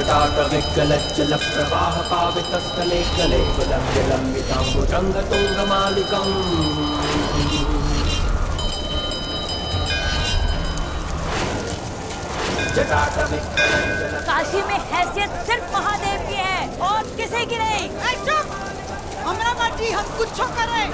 जटाटविकलज्जल प्रवाह पावितस्थले गले विलम्ब्य लम्बिताम्बुजङ्गतुङ्गमालिकम् काशी में हैसियत सिर्फ महादेव की है और किसी की नहीं। चुप, हमरा मर्जी, हम कुछ करें।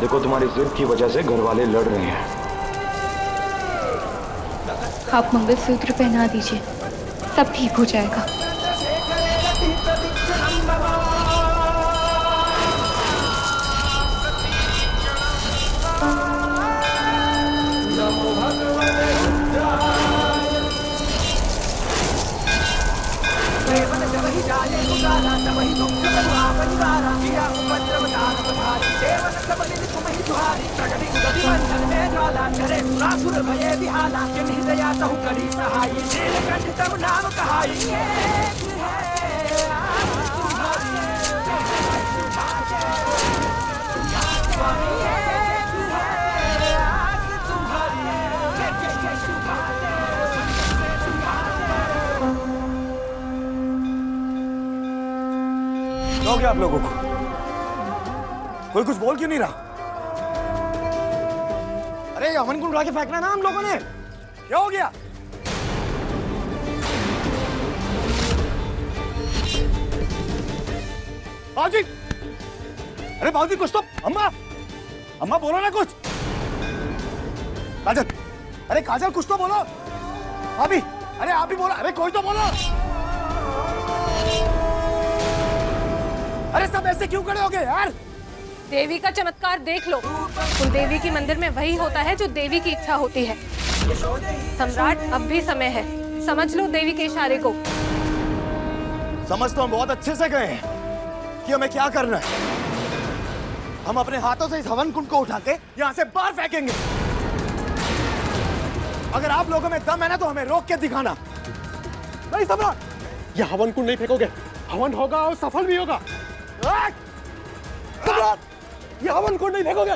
देखो, तुम्हारी जिद की वजह से घर वाले लड़ रहे हैं। आप मंगलसूत्र पहना दीजिए, सब ठीक हो जाएगा। क्या हो गया आप लोगों को? कोई कुछ बोल क्यों नहीं रहा? अरे हवन कुंड उड़ा के फेंकना ना हम लोगों ने। क्या हो गया? बाबूजी, अरे बाबूजी कुछ तो। अम्मा बोलो ना कुछ। काजल, अरे काजल कुछ तो बोलो। भाभी, अरे आप ही बोलो। अरे कोई तो बोलो। अरे सब ऐसे क्यों खड़े हो गए यार? देवी का चमत्कार देख लो। उन देवी की मंदिर में वही होता है जो देवी की इच्छा होती है। सम्राट, अब भी समय है, समझ लो देवी के इशारे को। समझ तो हम बहुत अच्छे से गए हैं कि हमें क्या करना है। हम अपने हाथों से इस हवन कुंड को उठा के यहाँ से बाहर फेंकेंगे। अगर आप लोगों में दम है ना तो हमें रोक के दिखाना। नहीं सम्राट, ये हवन कुंड नहीं फेंकोगे, हवन होगा और सफल भी होगा। सम्राट, ये हवन कुंड नहीं फेंकोगे।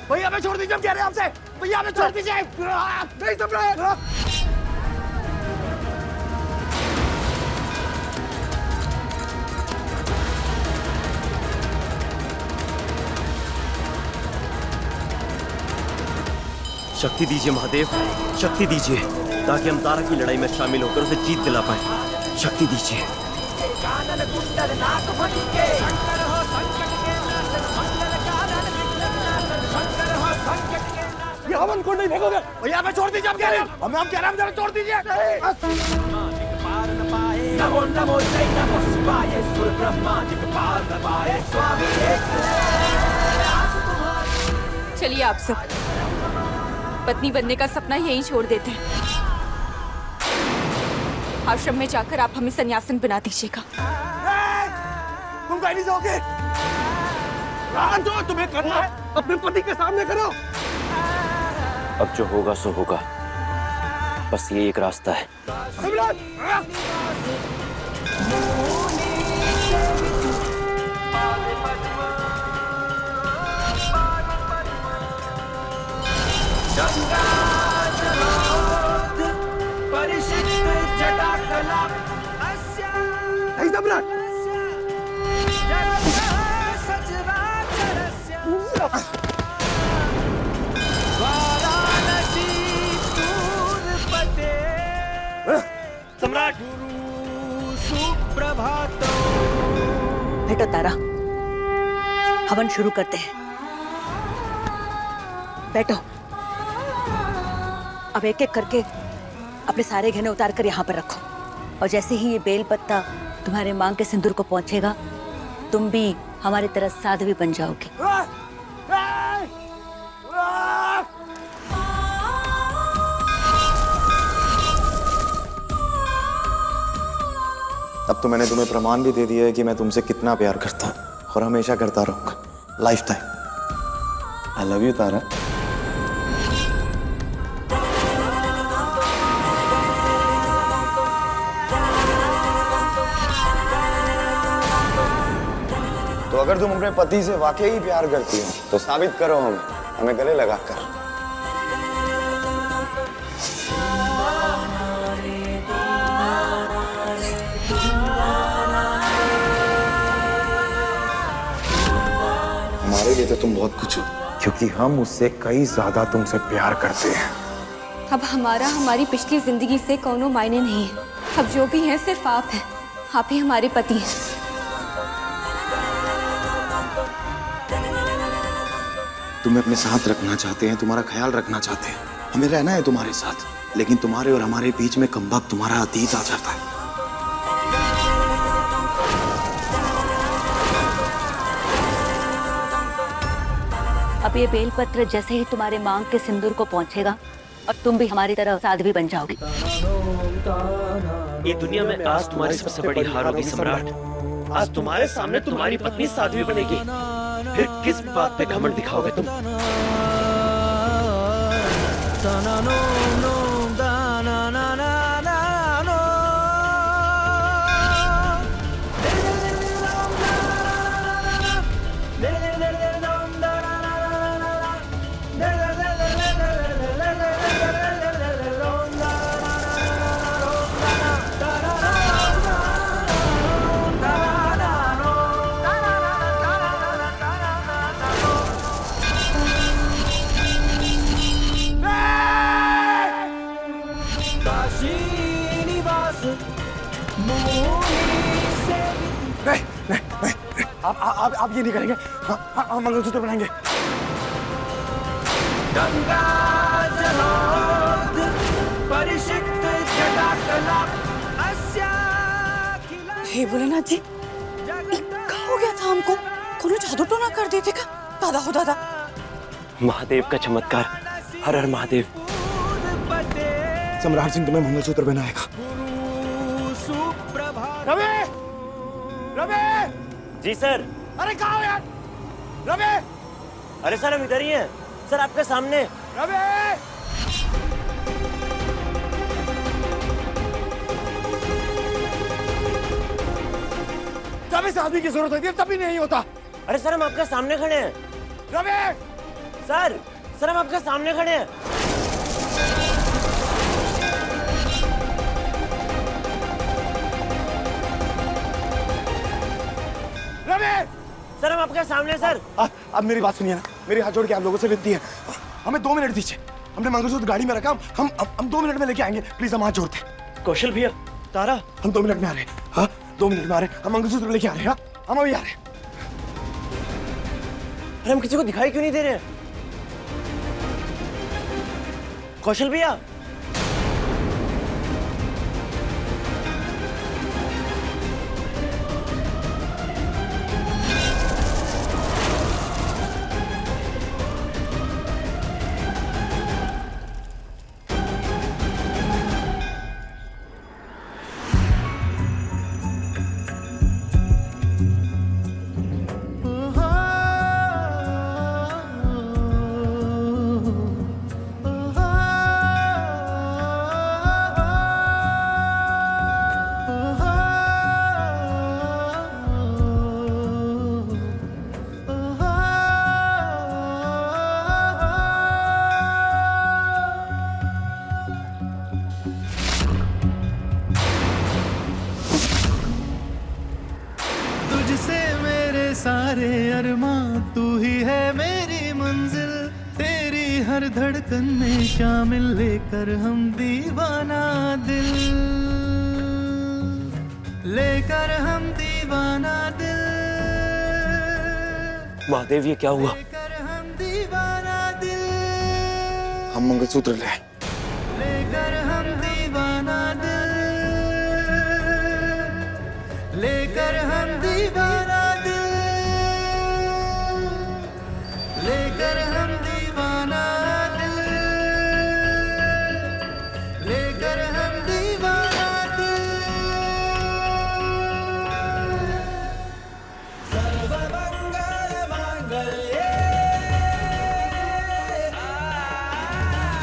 भैया हमें छोड़ दीजिए, हम कह रहे हैं आपसे। भैया हमें छोड़ दीजिए। नहीं सम्राट। शक्ति दीजिए महादेव, शक्ति दीजिए, ताकि हम तारा की लड़ाई में शामिल होकर उसे जीत दिला पाए। शक्ति दीजिए। ये हवन कुंड नहीं फेंकोगे। भैया हमें छोड़ दीजिए, हम कह रहे हैं। हम कह रहे हैं, हमें छोड़ दीजिए। नमो नमो जय नमो शिवाय, सुर ब्रह्मादिक पार न पाए, स्वामी एक चलिए आप सब पत्नी बनने का सपना यहीं छोड़ देते हैं। आश्रम में जाकर आप हमें सन्यासन बना दीजिएगा। तुम कहीं नहीं जाओगे। जो तुम्हें करना है अपने पति के सामने करो। अब जो होगा सो होगा, बस ये एक रास्ता है। सम्राट, बेटा तारा, हवन शुरू करते हैं। बैठो। अब एक एक करके अपने सारे गहने उतार कर यहाँ पर रखो, और जैसे ही ये बेल पत्ता तुम्हारे मांग के सिंदूर को पहुंचेगा, तुम भी हमारी तरह साध्वी बन जाओगी। अब तो मैंने तुम्हें प्रमाण भी दे दिया है कि मैं तुमसे कितना प्यार करता हूँ और हमेशा करता रहूंगा, lifetime. I love you Tara. अगर तुम अपने पति से वाकई ही प्यार करती हो तो साबित करो हमें गले लगाकर। हमारे लिए तो तुम बहुत कुछ हो, क्योंकि हम उससे कई ज्यादा तुमसे प्यार करते हैं। अब हमारा हमारी पिछली जिंदगी से कोनो मायने नहीं है। अब जो भी है सिर्फ आप हैं। आप ही हमारे पति हैं। तुम्हें अपने साथ रखना चाहते हैं, तुम्हारा ख्याल रखना चाहते हैं, हमें रहना है तुम्हारे साथ, लेकिन तुम्हारे और हमारे बीच में कमबख्त तुम्हारा अतीत आ जाता है। अब ये बेलपत्र जैसे ही तुम्हारे मांग के सिंदूर को पहुंचेगा और तुम भी हमारी तरह साध्वी बन जाओगी। ये दुनिया में आज तुम्हारी सबसे बड़ी हार होगी सम्राट। आज तुम्हारे सामने तुम्हारी पत्नी साध्वी बनेगी, फिर किस बात पे घमंड दिखाओगे तुम? नहीं, आप ये नहीं करेंगे। हम मंगलसूत्र बनाएंगे। गंगा जलोद परिषिक्त जटाकला हे भोलेनाथ जी, क्या हो गया था हमको? कोनो जादू टोना कर देते का? दादा हो दादा। महादेव का चमत्कार। हर हर महादेव। सम्राट सिंह तुम्हें मंगलसूत्र बनाएगा। रवि! रवि! जी सर। अरे कहाँ हो यार? रवि! अरे सर हम इधर ही हैं। सर आपके सामने। रवि! जब इस आदमी की जरूरत होती है तभी नहीं होता। अरे सर हम आपके सामने खड़े हैं। रवि! सर हम आपके सामने खड़े हैं। सर हम आपके सामने। सर अब मेरी बात सुनिए ना, मेरी हाथ जोड़ के आप लोगों से विनती है, हमें 2 मिनट दीजिए। हमने मंगलसूत्र गाड़ी में रखा, हम 2 मिनट में लेके आएंगे। प्लीज हम हाथ जोड़ते हैं। कौशल भैया, तारा, हम 2 मिनट में आ रहे हैं। हाँ 2 मिनट में आ रहे हैं। हम मंगलसूत्र लेके आ रहे हैं। हम अभी आ रहे हैं। अरे हम किसी को दिखाई क्यों नहीं दे रहे? कौशल भैया, तुझसे मेरे सारे अरमां, तू ही है मेरी मंजिल। तेरी हर धड़कन में शामिल, लेकर हम दीवाना दिल, लेकर हम दीवाना दिल। महादेव ये क्या हुआ? लेकर हम दीवाना दिल, हम मंगलसूत्र ले आए। लेकर हम दीवाना दिल, लेकर हम दीवाना दिल, लेकर हम दीवाना दिल, लेकर हम दीवाना दिल। सर्वमंगल मांगल्ये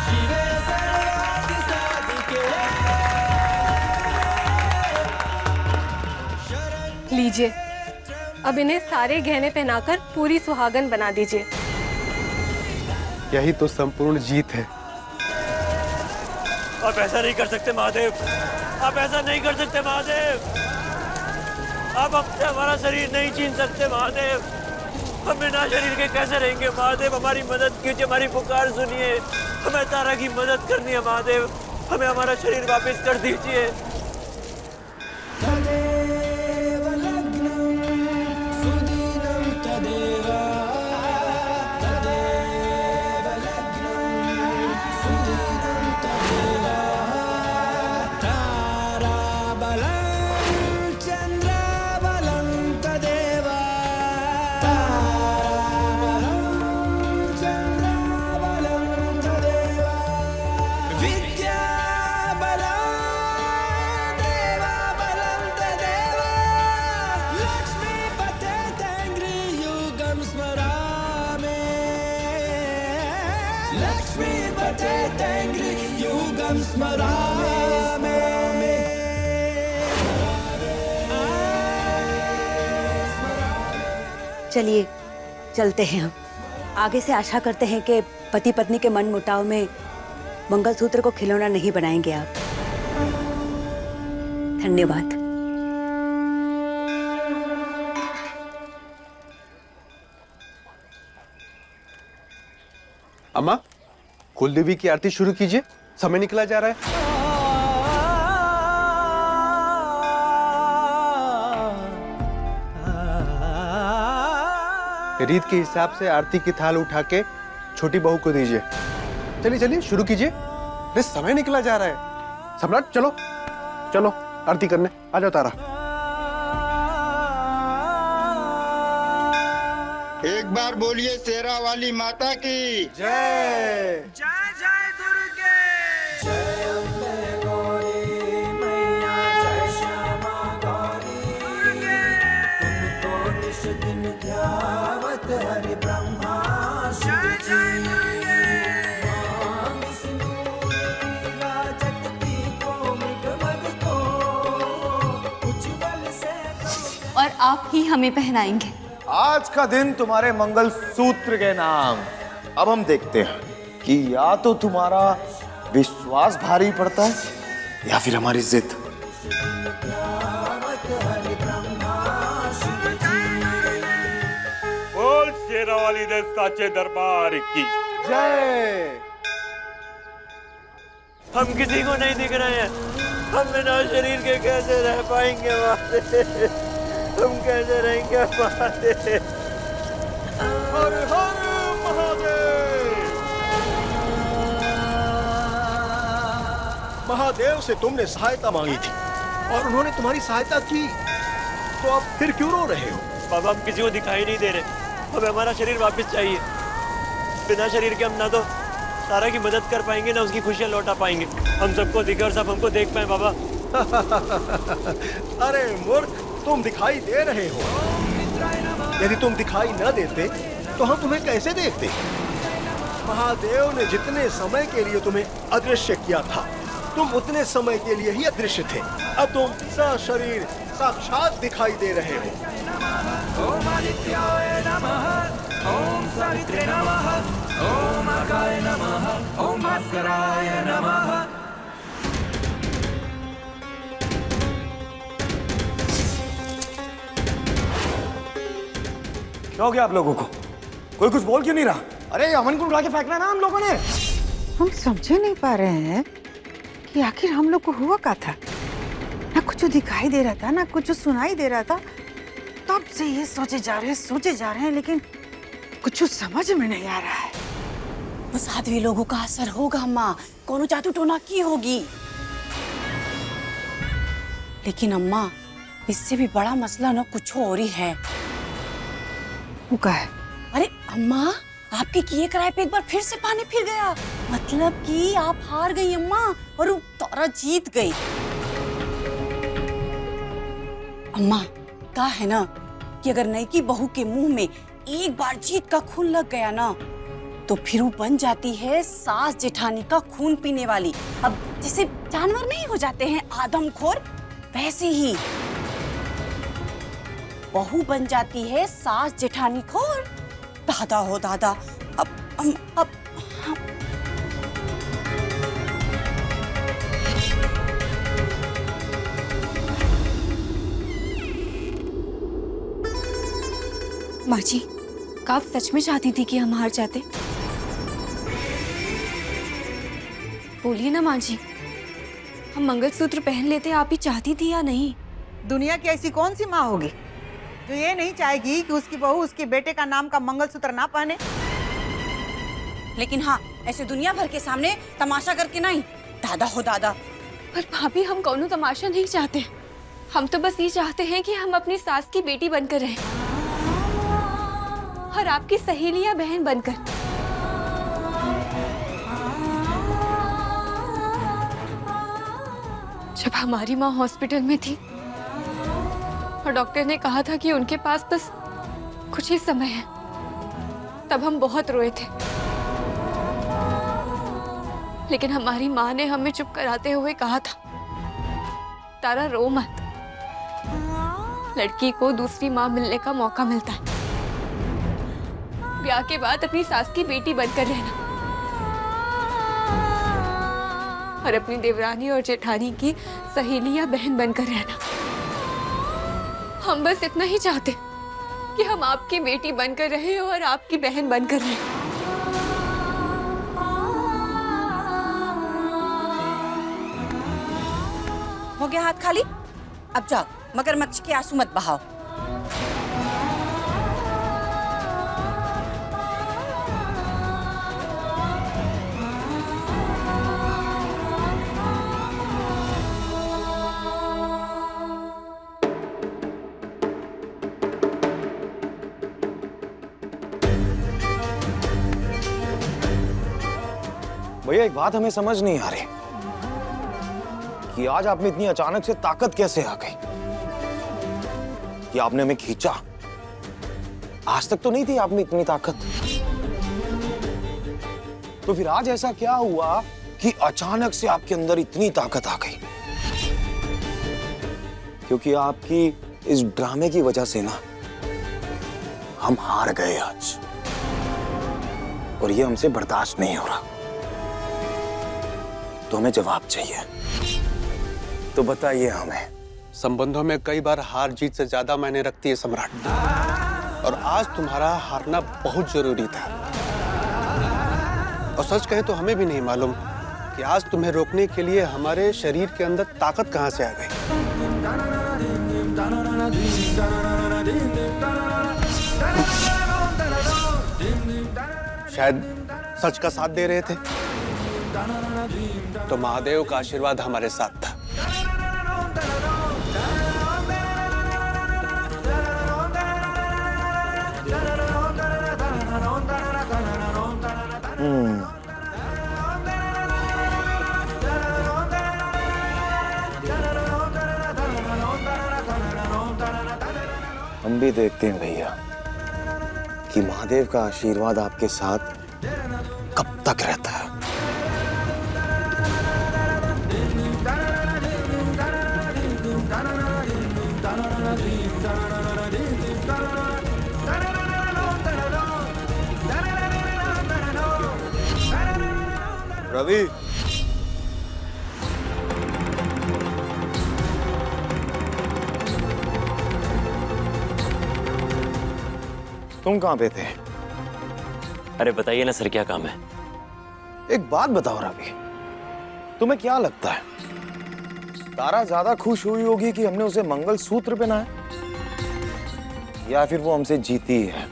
शिवे सर्वार्थ साधिके। लीजिए अब इन्हें सारे गहने पहनाकर पूरी सुहागन बना दीजिए। यही तो संपूर्ण जीत है। आप ऐसा नहीं कर सकते महादेव, आप ऐसा नहीं कर सकते महादेव। आप हमसे हमारा शरीर नहीं छीन सकते महादेव। हम बिना शरीर के कैसे रहेंगे महादेव? हमारी मदद कीजिए, हमारी पुकार सुनिए। हमें तारा की मदद करनी है महादेव, हमें हमारा शरीर वापस कर दीजिए। चलिए चलते हैं हम। आगे से आशा करते हैं कि पति पत्नी के मन मुटाव में मंगलसूत्र को खिलौना नहीं बनाएंगे आप। धन्यवाद। अम्मा, कुलदेवी की आरती शुरू कीजिए, समय निकला जा रहा है। रीत के हिसाब से आरती की थाल उठा के छोटी बहू को दीजिए। चलिए चलिए शुरू कीजिए। अरे समय निकला जा रहा है। सम्राट चलो चलो आरती करने आ जाओ। तारा, एक बार बोलिए शेरा वाली माता की जय। जय जय दुर्गे, जय अम्बे गौरी मैया, जय श्यामा गौरी दुर्गे। तुमको निश दिन ध्यावत हरि ब्रह्मा जय जय दुर्गे। मां विष्णु राजत की को मृग को उज्ज्वल से। और आप ही हमें पहनाएंगे। आज का दिन तुम्हारे मंगलसूत्र के नाम। अब हम देखते हैं कि या तो तुम्हारा विश्वास भारी पड़ता है या फिर हमारी जिद। बोल शेरा वाली दे साचे दरबार की जय। हम किसी को नहीं दिख रहे हैं। हम बिना शरीर के कैसे रह पाएंगे महादेव? हम कैसे रहेंगे महादेव? हर हर महादेव। महादेव से तुमने सहायता मांगी थी और उन्होंने तुम्हारी सहायता की, तो अब फिर क्यों रो रहे हो? बाबा, हम किसी को दिखाई नहीं दे रहे। हमें हमारा शरीर वापस चाहिए। बिना शरीर के हम ना तो तारा की मदद कर पाएंगे ना उसकी खुशियां लौटा पाएंगे। हम सबको दिखे और सब हमको देख पाए बाबा। अरे मूर्ख, तुम दिखाई दे रहे हो। यदि तुम दिखाई न देते तो हम तुम्हें कैसे देखते? महादेव ने जितने समय के लिए तुम्हें अदृश्य किया था, तुम उतने समय के लिए ही अदृश्य थे। अब तुम सशरीर साक्षात दिखाई दे रहे हो। ओम आदित्याय नमः, ओम सावित्रे नमः, ओम अर्काय नमः, ओम भास्कराय नमः। क्या हो गया आप लोगों को? कोई कुछ बोल क्यों नहीं रहा? अरे अमन को उड़ा के फेंकना ना हम लोगों ने। हम समझे नहीं पा रहे हैं कि आखिर हम लोग को हुआ क्या था। ना कुछ दिखाई दे रहा था, ना कुछ सुनाई दे रहा था। तब से ये सोचे जा रहे हैं, लेकिन कुछ समझ में नहीं आ रहा है। बस साध्वी लोगों का असर होगा अम्मा, कोनो जादू टोना की होगी। लेकिन अम्मा, इससे भी बड़ा मसला ना कुछ और ही है। वो क्या है? अरे अम्मा, आपके किए कराए पे एक बार फिर से पानी फिर गया। मतलब कि आप हार गई अम्मा और वो तारा जीत गई। अम्मा, कहा है ना कि अगर नई बहू के मुंह में एक बार जीत का खून लग गया ना, तो फिर वो बन जाती है सास जेठानी का खून पीने वाली। अब जैसे जानवर नहीं हो जाते हैं आदमखोर, वैसे ही। बहू बन जाती है सास जेठानी को। और दादा हो दादा, अब माँ जी, क्या आप सच में चाहती थी कि हम हार जाते? बोलिए ना माँ जी, हम मंगलसूत्र पहन लेते, आप ही चाहती थी या नहीं? दुनिया की ऐसी कौन सी माँ होगी जो ये नहीं चाहेगी कि उसकी बहू उसके बेटे का नाम का मंगलसूत्र ना पहने? लेकिन हाँ, ऐसे दुनिया भर के सामने तमाशा करके नहीं, दादा हो दादा। पर भाभी, हम कौनो तमाशा नहीं चाहते। हम तो बस ये चाहते हैं कि हम अपनी सास की बेटी बनकर रहें और आपकी सहेली या बहन बनकर। जब हमारी माँ हॉस्पिटल में थी और डॉक्टर ने कहा था कि उनके पास बस कुछ ही समय है, तब हम बहुत रोए थे। लेकिन हमारी माँ ने हमें चुप कराते हुए कहा था, तारा रो मत, लड़की को दूसरी माँ मिलने का मौका मिलता है। ब्याह के बाद अपनी सास की बेटी बनकर रहना और अपनी देवरानी और जेठानी की सहेली या बहन बनकर रहना। हम बस इतना ही चाहते कि हम आपकी बेटी बनकर रहे और आपकी बहन बनकर रहे। हो गया हाथ खाली? अब जाओ, मगरमच्छ के आंसू मत बहाओ। भैया, एक बात हमें समझ नहीं आ रही कि आज आप में इतनी अचानक से ताकत कैसे आ गई कि आपने हमें खींचा। आज तक तो नहीं थी आप में इतनी ताकत। तो फिर आज ऐसा क्या हुआ कि अचानक से आपके अंदर इतनी ताकत आ गई? क्योंकि आपकी इस ड्रामे की वजह से ना हम हार गए आज, और ये हमसे बर्दाश्त नहीं हो रहा। तो हमें जवाब चाहिए, तो बताइए हमें। संबंधों में कई बार हार जीत से ज्यादा मायने रखती है सम्राट, और आज तुम्हारा हारना बहुत जरूरी था। और सच कहे तो हमें भी नहीं मालूम कि आज तुम्हें रोकने के लिए हमारे शरीर के अंदर ताकत कहां से आ गई। शायद सच का साथ दे रहे थे, तो महादेव का आशीर्वाद हमारे साथ था। हम भी देखते हैं भैया कि महादेव का आशीर्वाद आपके साथ कब तक रहता है। रवि, तुम कहां पे थे? अरे बताइए ना सर, क्या काम है? एक बात बताओ रवि, तुम्हें क्या लगता है तारा ज्यादा खुश हुई होगी कि हमने उसे मंगलसूत्र पहनाया, या फिर वो हमसे जीती है?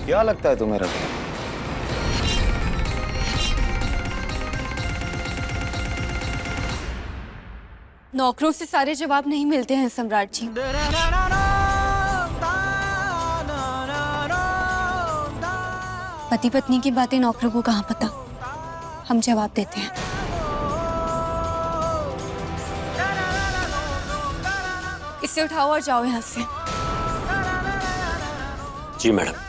क्या लगता है तुम्हें रवि? नौकरों से सारे जवाब नहीं मिलते हैं सम्राट जी। पति पत्नी की बातें नौकरों को कहाँ पता, हम जवाब देते हैं। इसे उठाओ और जाओ यहाँ से। जी मैडम।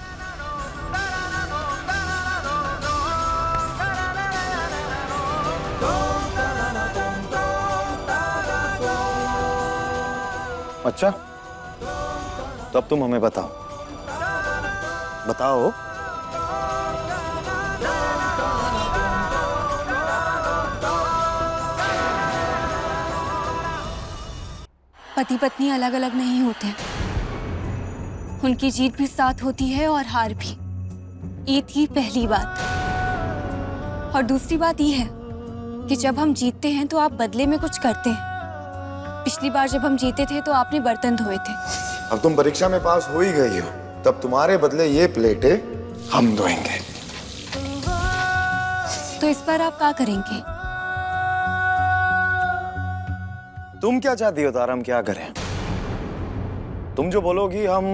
अच्छा, तो अब तुम हमें बताओ, बताओ। पति पत्नी अलग अलग नहीं होते, उनकी जीत भी साथ होती है और हार भी। ये थी पहली बात। और दूसरी बात ये है कि जब हम जीतते हैं तो आप बदले में कुछ करते हैं। पिछली बार जब हम जीते थे तो आपने बर्तन धोए थे। अब तुम परीक्षा में पास हो ही गई हो, तब तुम्हारे बदले ये प्लेटें हम धोएंगे। तो इस बार आप क्या करेंगे? तुम क्या चाहती हो तारा, हम क्या करें? तुम जो बोलोगी हम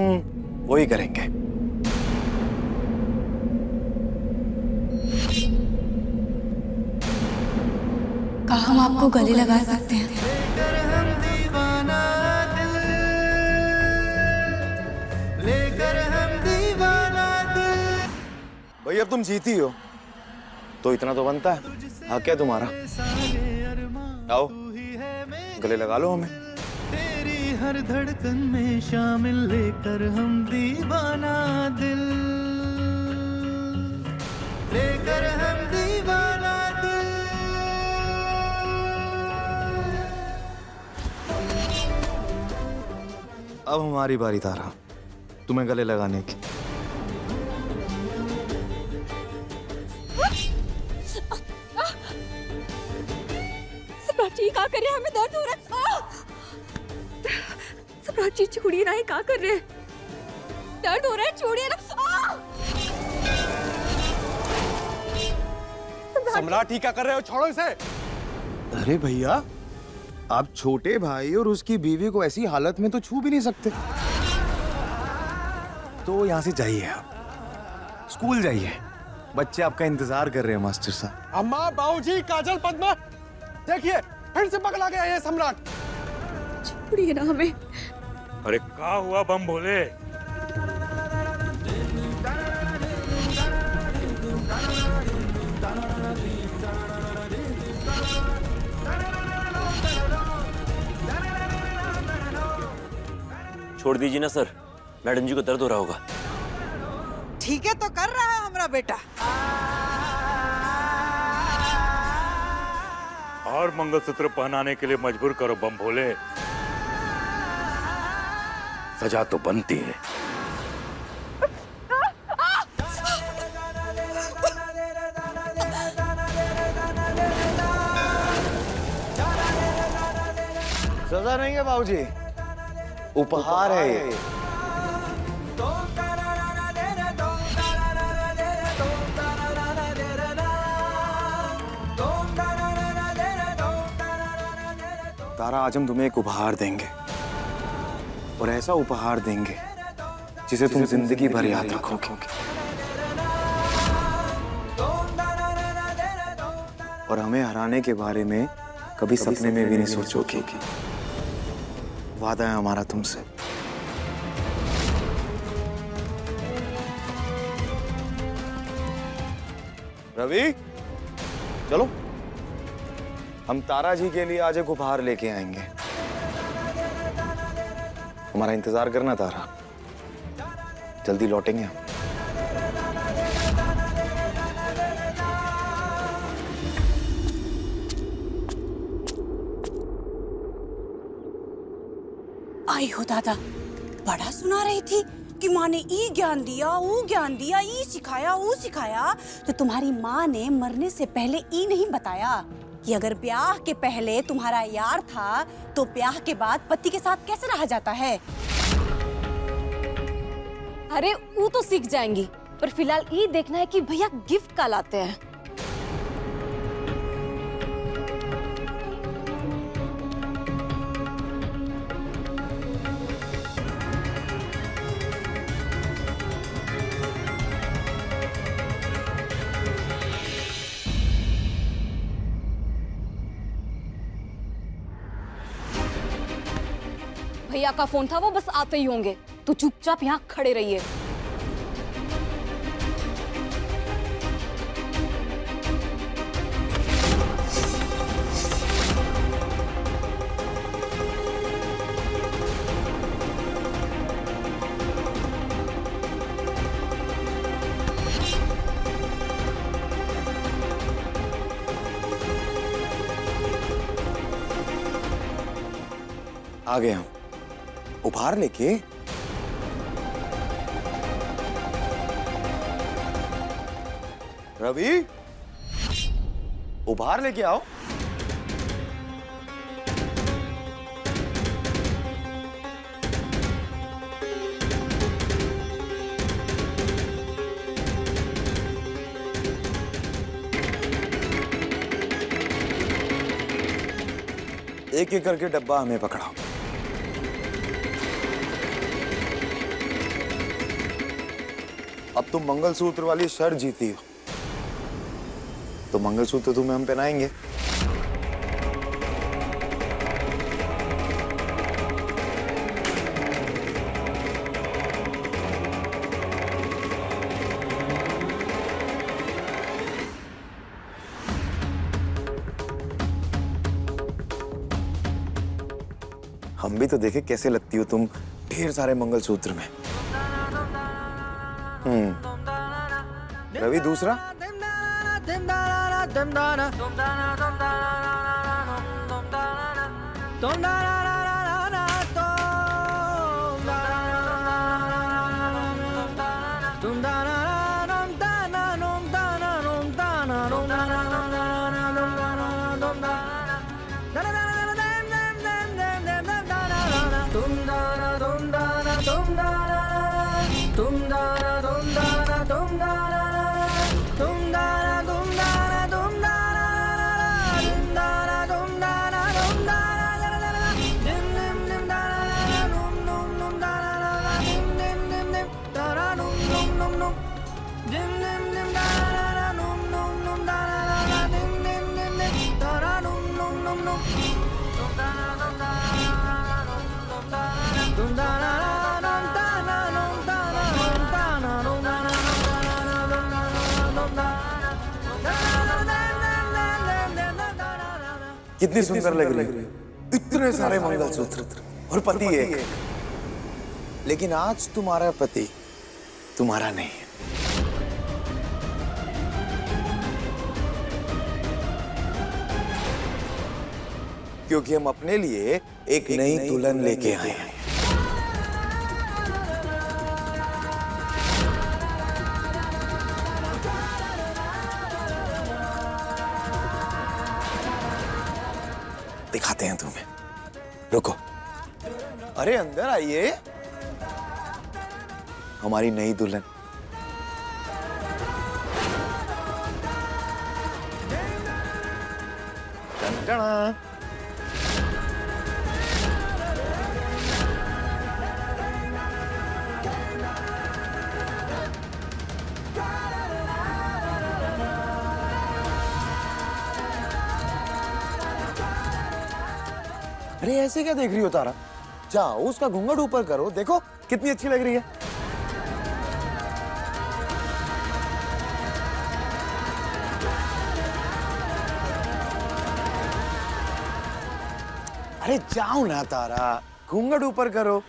वही करेंगे। क्या हम आपको गले लगा सकते हैं? भाई अब तुम जीती हो तो इतना तो बनता है, हक है तुम्हारा। आओ गले लगा लो हमें। तेरी हर धड़कन में शामिल लेकर हम दीवाना दिल, लेकर हम दीवाना दिल। अब हमारी बारी तारा, तुम्हें गले लगाने की। सम्राट क्या कर रहे हैं? हमें दर्द हो रहा है। सम्राट जी छोड़िए ना, क्या कर रहे हैं? दर्द हो रहा है, छोड़िए ना। सम्राट ही क्या कर रहे हो? छोड़ो इसे। अरे भैया, आप छोटे भाई और उसकी बीवी को ऐसी हालत में तो छू भी नहीं सकते। तो यहाँ से जाइए, आप स्कूल जाइए, बच्चे आपका इंतजार कर रहे हैं मास्टर साहब। अम्मा, बाबूजी, काजल, पद्मा, देखिए फिर से पगला गया ये सम्राट। छोड़िए ना हमें। अरे क्या हुआ बम भोले? छोड़ दीजिए ना सर, मैडम जी को दर्द हो रहा होगा। ठीक है तो कर रहा है हमारा बेटा। और मंगलसूत्र पहनाने के लिए मजबूर करो बम भोले, सजा तो बनती है। सजा नहीं है बाबूजी, उपहार है ये। तारा, आज हम तुम्हें एक उपहार देंगे, और ऐसा उपहार देंगे जिसे तुम जिंदगी भर याद रखोगे। और हमें हराने के बारे में कभी सपने में भी नहीं सोचोगे। वादा है हमारा तुमसे। रवि, चलो हम तारा जी के लिए आज एक उपहार लेके आएंगे। हमारा इंतजार करना तारा, जल्दी लौटेंगे हम। आई हो दादा, बड़ा सुना रही थी कि माँ ने ई ज्ञान दिया, वो ज्ञान दिया, ई सिखाया, वो सिखाया। तो तुम्हारी माँ ने मरने से पहले ई नहीं बताया कि अगर ब्याह के पहले तुम्हारा यार था तो ब्याह के बाद पति के साथ कैसे रहा जाता है। अरे वो तो सीख जाएंगी, पर फिलहाल ये देखना है कि भैया गिफ्ट का लाते हैं। भैया का फोन था, वो बस आते ही होंगे, तो चुपचाप यहाँ खड़े रहिए। आ गए हम। उपहार लेके। रवि, उपहार लेके आओ। एक एक करके डब्बा हमें पकड़ाओ। अब तुम मंगलसूत्र वाली शर्त जीती हो, तो मंगलसूत्र तुम्हें हम पहनाएंगे। हम भी तो देखे कैसे लगती हो तुम ढेर सारे मंगलसूत्र में। रवि, दूसरा। कितनी सुंदर लग रही है, इतने सारे मंगलसूत्र और पति एक। लेकिन आज तुम्हारा पति तुम्हारा नहीं है, क्योंकि हम अपने लिए एक नई दुल्हन लेके आए हैं। दिखाते हैं तुम्हें, रुको। अरे अंदर आइए, हमारी नई दुल्हन। टन-टना। अरे ऐसे क्या देख रही हो तारा? जाओ उसका घूंघट ऊपर करो, देखो कितनी अच्छी लग रही है। अरे जाओ ना तारा, घूंघट ऊपर करो।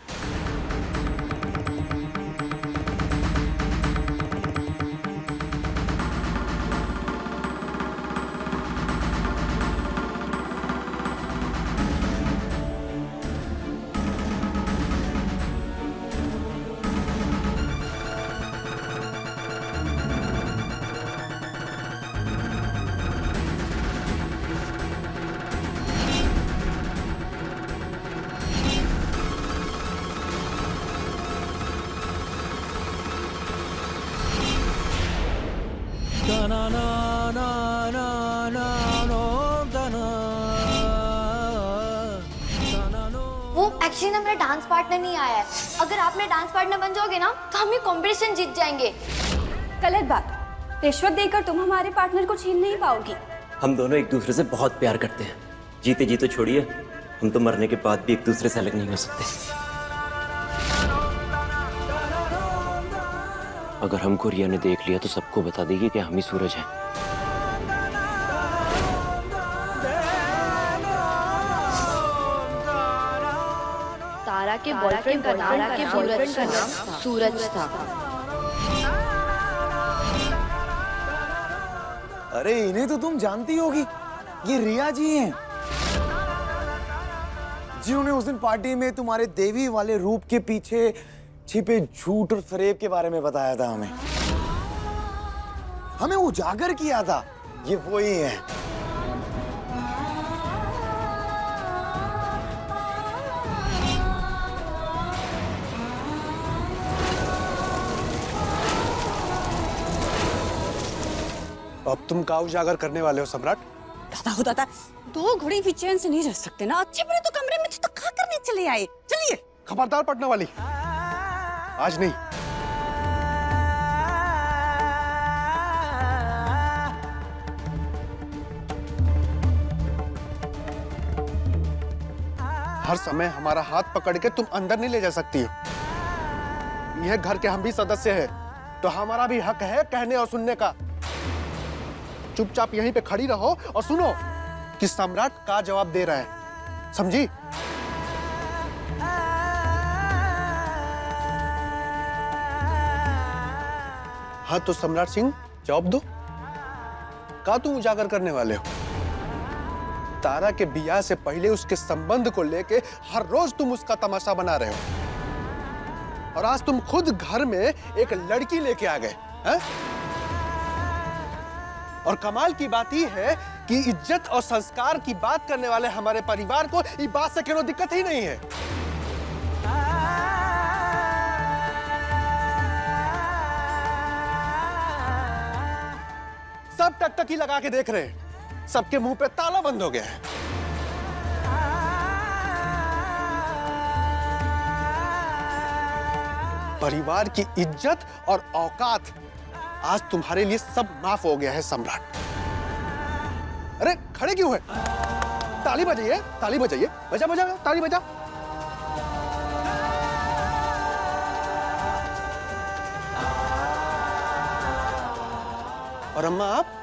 वो एक्चुअली ना मेरा डांस पार्टनर नहीं आया है। अगर आप मेरे डांस पार्टनर बन जाओगे ना तो हम ये कंपटीशन जीत जाएंगे। गलत बात। रिश्वत देकर तुम हमारे पार्टनर को छीन नहीं पाओगी। हम दोनों एक दूसरे से बहुत प्यार करते हैं। जीते जी तो छोड़िए, हम तो मरने के बाद भी एक दूसरे से अलग नहीं हो सकते। अगर हमको रिया ने देख लिया तो सबको बता देगी कि हम ही सूरज हैं। तारा के बॉयफ्रेंड का नाम सूरज था। अरे इन्हें तो तुम जानती होगी, ये रिया जी हैं। जिन्होंने उस दिन पार्टी में तुम्हारे देवी वाले रूप के पीछे छिपे झूठ और फरेब के बारे में बताया था हमें उजागर किया था, ये वही है। अब तुम का उजागर करने वाले हो सम्राट? दादा हो दादा, दो घड़ी भी चैन से नहीं रह सकते ना। अच्छे बड़े तो कमरे में थे तो खा करने चले आए। चलिए। खबरदार पटना वाली, आज नहीं। हर समय हमारा हाथ पकड़ के तुम अंदर नहीं ले जा सकती हो। यह घर के हम भी सदस्य हैं, तो हमारा भी हक है कहने और सुनने का। चुपचाप यहीं पे खड़ी रहो और सुनो कि सम्राट का जवाब दे रहा है, समझी? हाँ तो सम्राट सिंह जवाब दो, का तुम उजागर करने वाले हो? तारा के बियाह से पहले उसके संबंध को लेके हर रोज तुम उसका तमाशा बना रहे हो, और आज तुम खुद घर में एक लड़की लेके आ गए हैं? और कमाल की बात यह है कि इज्जत और संस्कार की बात करने वाले हमारे परिवार को इस बात से कोई दिक्कत ही नहीं है। सब टकटकी लगा के देख रहे हैं, सबके मुंह पे ताला बंद हो गया है। परिवार की इज्जत और औकात आज तुम्हारे लिए सब माफ हो गया है सम्राट। अरे खड़े क्यों है? ताली बजाइए, ताली बजाइए, बजा बजा ताली बजा। और अम्मा आप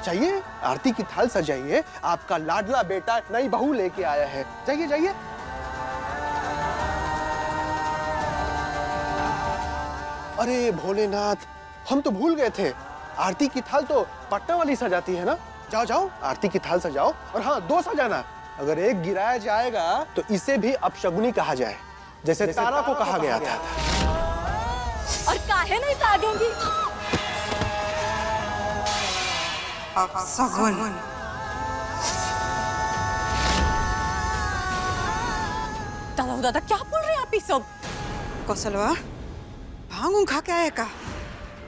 चाहिए आरती की थाल सजाइए, आपका लाडला बेटा नई बहू लेके आया है। जाइए जाइए। अरे भोलेनाथ, हम तो भूल गए थे, आरती की थाल तो पटना वाली सजाती है ना। जाओ जाओ आरती की थाल सजाओ, और हाँ 2 सजाना। अगर एक गिराया जाएगा तो इसे भी अपशगुनी कहा जाए, जैसे तारा को कहा गया था। और काहे नहीं काटेंगी? अपशगुन। दादा दादा क्या बोल रहे हैं आप ये सब? कौशलवा, भांग खा के आया का?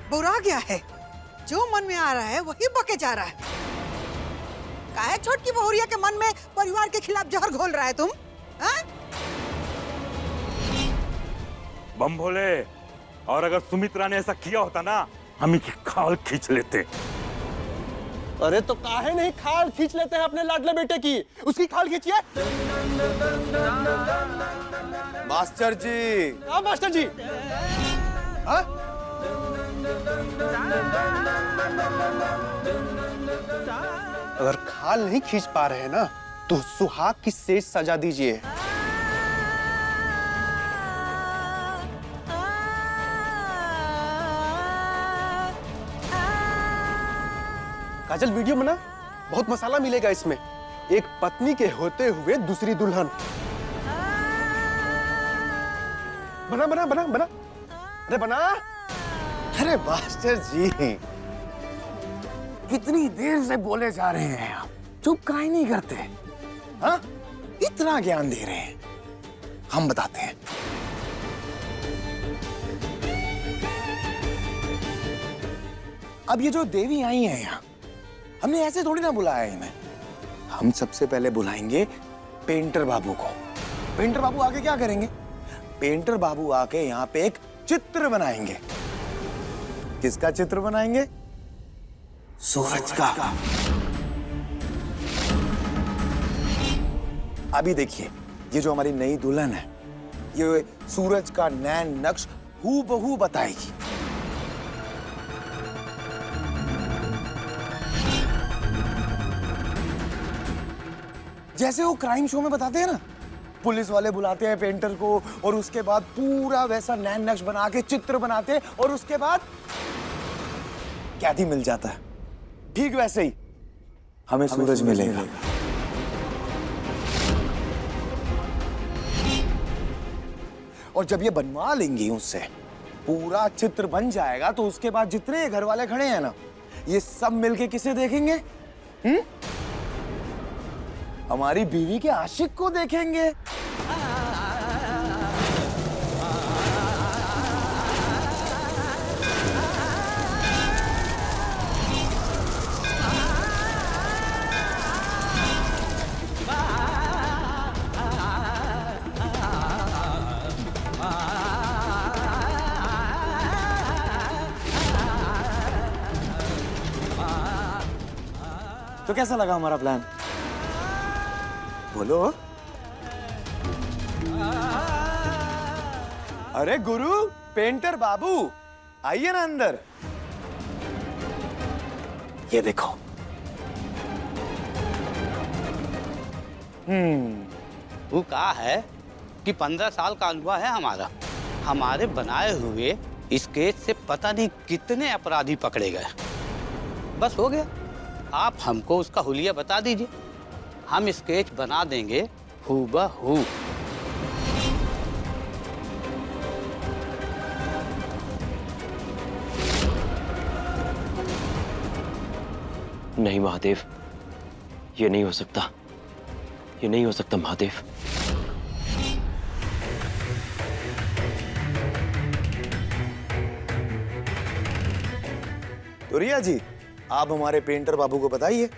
बुरा गया है, जो मन में आ रहा है वही बके जा रहा है। काहे छोटकी बहुरिया के मन में परिवार के खिलाफ जहर घोल रहा है तुम? हाँ? बम भोले, और अगर सुमित्रा ने ऐसा किया होता ना, हम ही की खाल खींच लेते। अरे तो काहे नहीं खाल खींच लेते हैं अपने लाडले बेटे की, उसकी खाल खींचिए। मास्टर जी। हाँ मास्टर जी। हाँ? अगर खाल नहीं खींच पा रहे हैं ना, तो सुहाग की सेज सजा दीजिए। काजल वीडियो बना, बहुत मसाला मिलेगा इसमें। एक पत्नी के होते हुए दूसरी दुल्हन। बना बना बना बना, अरे बना। अरे मास्टर जी, कितनी देर से बोले जा रहे हैं आप, चुप काहे नहीं करते? हाँ? इतना ज्ञान दे रहे हैं, हम बताते हैं। अब ये जो देवी आई हैं यहाँ, हमने ऐसे थोड़ी ना बुलाया इन्हें। हम सबसे पहले बुलाएंगे पेंटर बाबू को। पेंटर बाबू आके क्या करेंगे? पेंटर बाबू आके यहाँ पे एक चित्र बनाएंगे। किसका चित्र बनाएंगे? सूरज का। अभी देखिए, ये जो हमारी नई दुल्हन है, ये सूरज का नैन नक्श हूबहू बताएगी। जैसे वो क्राइम शो में बताते हैं ना, पुलिस वाले बुलाते हैं पेंटर को और उसके बाद पूरा वैसा नैन नक्श बना के चित्र बनाते हैं और उसके बाद कैदी मिल जाता है। ठीक वैसे ही हमें सूरज मिलेगा। और जब ये बनवा लेंगी उससे, पूरा चित्र बन जाएगा, तो उसके बाद जितने घर वाले खड़े हैं ना, ये सब मिलके किसे देखेंगे? हमारी बीवी के आशिक को देखेंगे। तो कैसा लगा हमारा प्लान? बोलो। अरे गुरु, पेंटर बाबू, आइए ना अंदर। ये देखो। वो कहा है कि 15 साल का अनुभव है हमारा। हमारे बनाए हुए स्केच से पता नहीं कितने अपराधी पकड़े गए। बस हो गया, आप हमको उसका हुलिया बता दीजिए, हम स्केच बना देंगे हूबहू। नहीं महादेव, ये नहीं हो सकता, ये नहीं हो सकता महादेव। तो रिया जी, आप हमारे पेंटर बाबू को बताइए,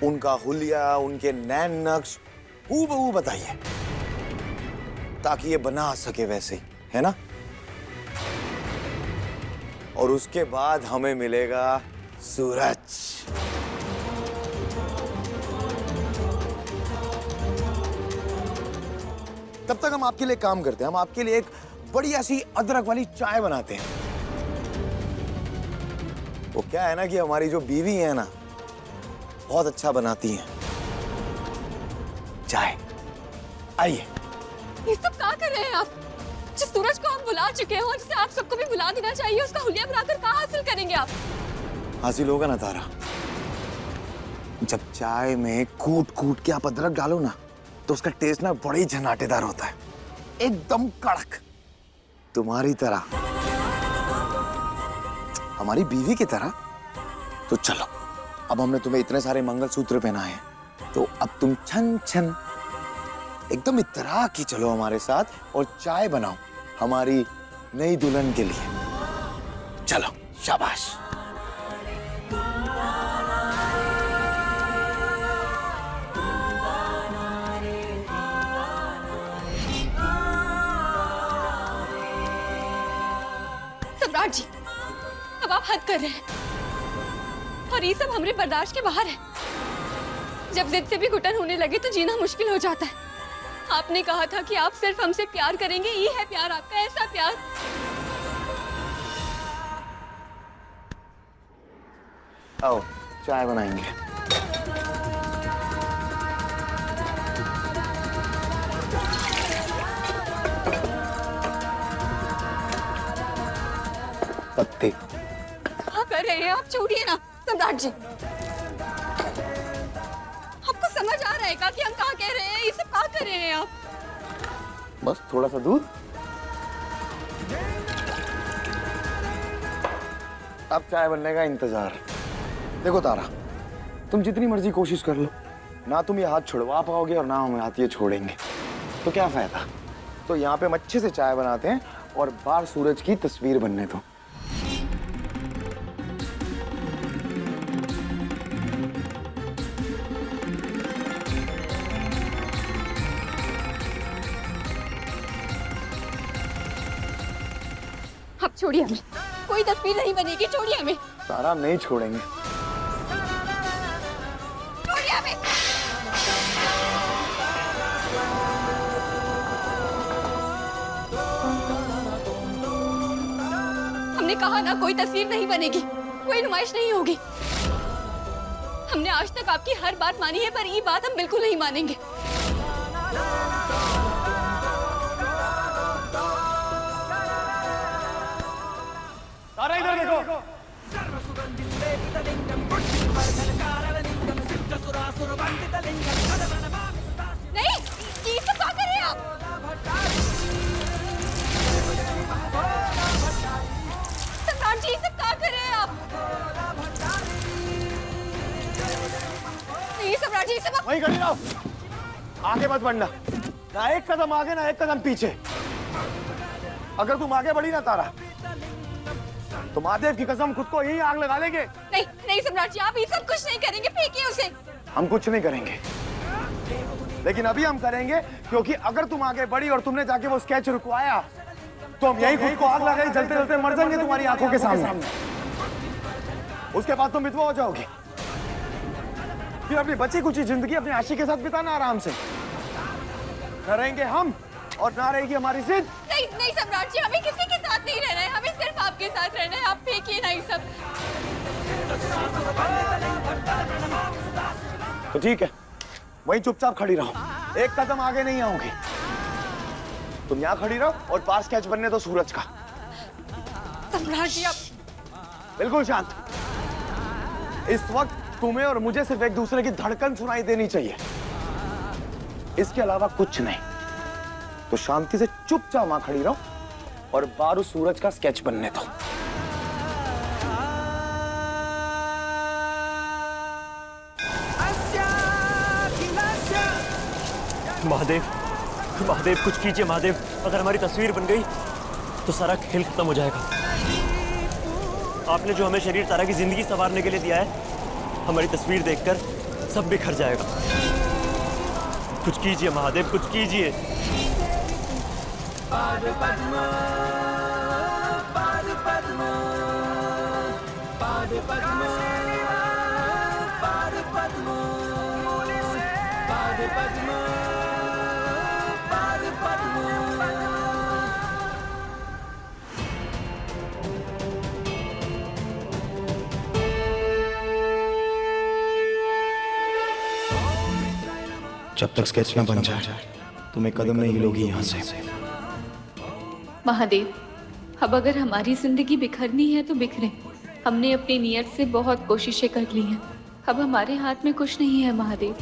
उनका हुलिया, उनके नैन नक्श हूबहू बताइए, ताकि ये बना सके वैसे, है ना? और उसके बाद हमें मिलेगा सूरज। तब तक हम आपके लिए काम करते हैं। हम आपके लिए एक बढ़िया सी अदरक वाली चाय बनाते हैं। वो क्या है ना कि हमारी जो बीवी है ना, बहुत अच्छा बनाती हैं चाय। आइए। ये सब क्या कर रहे हैं आप? जिस सूरज को आप बुला चुके हैं और जिसे आप सबको भी बुला देना चाहिए, उसका हुलिया बनाकर कहाँ हासिल करेंगे आप? हासिल होगा ना तारा। जब चाय में कूट कूट के आप अदरक डालो ना, तो उसका टेस्ट ना बड़ा ही झनाटेदार होता है, एकदम कड़क, तुम्हारी तरह, हमारी बीवी की तरह। तो चलो, अब हमने तुम्हें इतने सारे मंगलसूत्र पहनाए, तो अब तुम छन छन एकदम इतरा की चलो हमारे साथ और चाय बनाओ हमारी नई दुल्हन के लिए। चलो, शाबाश। सम्राट जी, अब आप हद कर रहे हैं और ये सब हमारे बर्दाश्त के बाहर है। जब जिद से भी घुटन होने लगे तो जीना मुश्किल हो जाता है। आपने कहा था कि आप सिर्फ हमसे प्यार करेंगे, ये है प्यार आपका, ऐसा प्यार। आओ, चाय बनाएंगे। पत्ते क्या कर रहे हैं आप? छोड़िए ना सम्राट जी। आपको समझ आ रहा है क्या कि हम क्या कह रहे हैं? ये सब क्या कर रहे हैं आप? बस थोड़ा सा दूध। अब चाय बनने का इंतजार। देखो तारा, तुम जितनी मर्जी कोशिश कर लो, ना तुम ये हाथ छुड़वा पाओगे और ना हम हाथ ये छोड़ेंगे, तो क्या फायदा। तो यहाँ पे हम अच्छे से चाय बनाते हैं और बाहर सूरज की तस्वीर बनने दो। आप छोड़िए हमें, कोई तस्वीर नहीं बनेगी, छोड़िए हमें। तारा, हम नहीं छोड़ेंगे। छोड़िए हमें। हमने कहा ना, कोई तस्वीर नहीं बनेगी, कोई नुमाइश नहीं होगी। हमने आज तक आपकी हर बात मानी है, पर ये बात हम बिल्कुल नहीं मानेंगे। तारा, इधर देखो। नहीं, ये सब क्या कर रहे हैं आप? ये सब वहीं खड़ी रहो, आगे मत बढ़ना, ना एक कदम आगे ना एक कदम पीछे। अगर तुम आगे बढ़ी ना तारा, तो महादेव की कसम खुद को यही आग लगा लेंगे। नहीं नहीं सम्राट जी, आप ये सब कुछ नहीं करेंगे, फेंकिए उसे। हम कुछ नहीं करेंगे, लेकिन अभी हम करेंगे, क्योंकि अगर तुम आगे बढ़ी और तुमने जाके वो स्केच रुकवाया, तो हम यही खुद को आग लगाई जलते जलते मर जाएंगे तुम्हारी आंखों के सामने। उसके बाद तुम विधवा हो जाओगी, फिर अपनी बची कुची जिंदगी अपने आशिक के साथ बिताना आराम से। करेंगे हम और ना रहेगी हमारी जिद। नहीं नहीं सम्राट जी, हमें किसी के साथ नहीं रहना है, हमें सिर्फ आपके साथ रहना है। आप फेंकिए ना ये सब। तो ठीक है, वहीं चुपचाप खड़ी रहो, एक कदम आगे नहीं आओगी। तुम यहाँ खड़ी रहो और पास कैच बनने दो सूरज का। सम्राट जी आप बिल्कुल शांत। इस वक्त तुम्हें और मुझे सिर्फ एक दूसरे की धड़कन सुनाई देनी चाहिए, इसके अलावा कुछ नहीं। तो शांति से चुपचाप वहां खड़ी रहो और बारू सूरज का स्केच बनने दो। महादेव, महादेव कुछ कीजिए महादेव। अगर हमारी तस्वीर बन गई तो सारा खेल खत्म हो जाएगा। आपने जो हमें शरीर तारा की जिंदगी संवारने के लिए दिया है, हमारी तस्वीर देखकर सब बिखर जाएगा। कुछ कीजिए महादेव, कुछ कीजिए। पाद पद्म, पाद पद्म, पाद पद्म, पाद पद्म, पाद पद्म, पाद पद्म। जब तक स्केच ना बन जाए, तुम एक कदम नहीं हिलोगी यहाँ से। महादेव, अब अगर हमारी जिंदगी बिखरनी है तो बिखरे। हमने अपनी नियत से बहुत कोशिशें कर ली हैं, अब हमारे हाथ में कुछ नहीं है महादेव।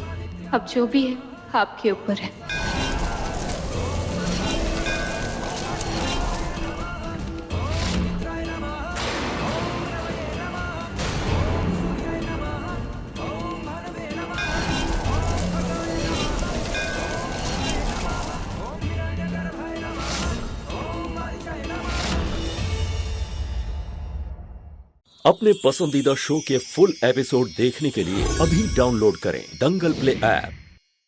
अब जो भी है आपके ऊपर है। अपने पसंदीदा शो के फुल एपिसोड देखने के लिए अभी डाउनलोड करें दंगल प्ले ऐप।